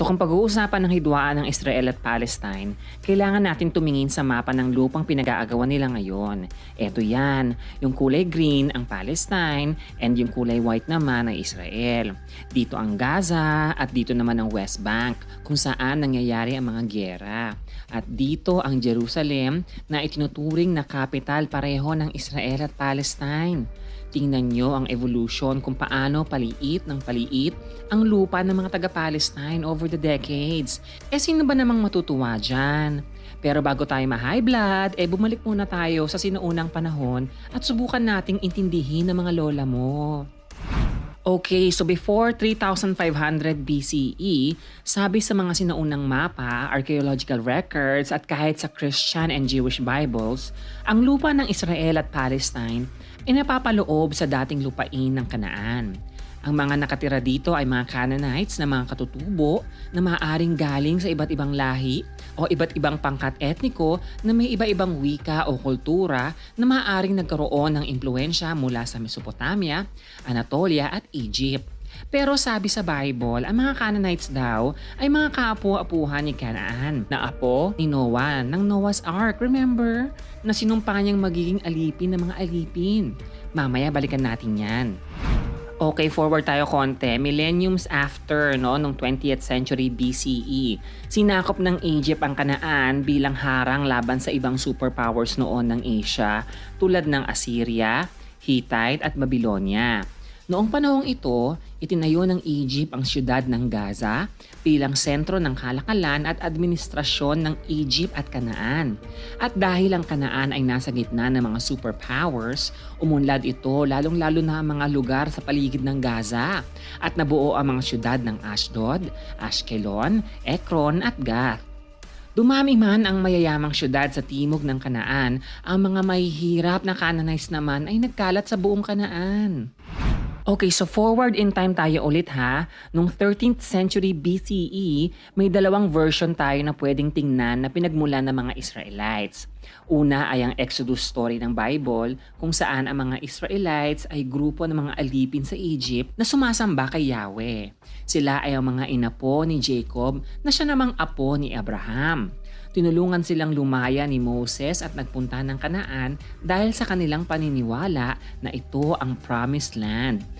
So kung pag-uusapan ng hidwaan ng Israel at Palestine, kailangan natin tumingin sa mapa ng lupang pinag-aagawan nila ngayon. Eto yan, yung kulay green ang Palestine and yung kulay white naman ay Israel. Dito ang Gaza at dito naman ang West Bank kung saan nangyayari ang mga gyera. At dito ang Jerusalem na itinuturing na kapital pareho ng Israel at Palestine. Tingnan nyo ang evolution kung paano paliit ng paliit ang lupa ng mga taga-Palestine over the decades. Sino ba namang matutuwa dyan? Pero bago tayo ma-high blood, bumalik muna tayo sa sinaunang panahon at subukan nating intindihin ng mga lola mo. Okay, so before 3,500 BCE, sabi sa mga sinaunang mapa, archaeological records at kahit sa Christian and Jewish Bibles, ang lupa ng Israel at Palestine ay napapaloob sa dating lupain ng Kanaan. Ang mga nakatira dito ay mga Canaanites na mga katutubo na maaaring galing sa iba't ibang lahi o iba't ibang pangkat etniko na may iba-ibang wika o kultura na maaaring nagkaroon ng impluensya mula sa Mesopotamia, Anatolia at Egypt. Pero sabi sa Bible, ang mga Canaanites daw ay mga kaapo-apuhan ni Canaan na apo ni Noah ng Noah's Ark. Remember? Na sinumpa niyang magiging alipin ng mga alipin. Mamaya balikan natin yan. Okay, forward tayo konti. Millenniums after, nung 20th century BCE, sinakop ng Egypt ang Kanaan bilang harang laban sa ibang superpowers noon ng Asia tulad ng Assyria, Hittite at Babylonia. Noong panahong ito, itinayo ng Egypt ang siyudad ng Gaza bilang sentro ng kalakalan at administrasyon ng Egypt at Kanaan. At dahil ang Kanaan ay nasa gitna ng mga superpowers, umunlad ito lalong-lalo na ang mga lugar sa paligid ng Gaza at nabuo ang mga siyudad ng Ashdod, Ashkelon, Ekron at Gath. Dumami man ang mayayamang siyudad sa timog ng Kanaan, ang mga mahihirap na Canaanites naman ay nagkalat sa buong Kanaan. Okay, so forward in time tayo ulit ha. Noong 13th century BCE, may dalawang version tayo na pwedeng tingnan na pinagmulan ng mga Israelites. Una ay ang Exodus story ng Bible kung saan ang mga Israelites ay grupo ng mga alipin sa Egypt na sumasamba kay Yahweh. Sila ay ang mga inapo ni Jacob na siya namang apo ni Abraham. Tinulungan silang lumaya ni Moses at nagpunta ng Kanaan dahil sa kanilang paniniwala na ito ang promised land.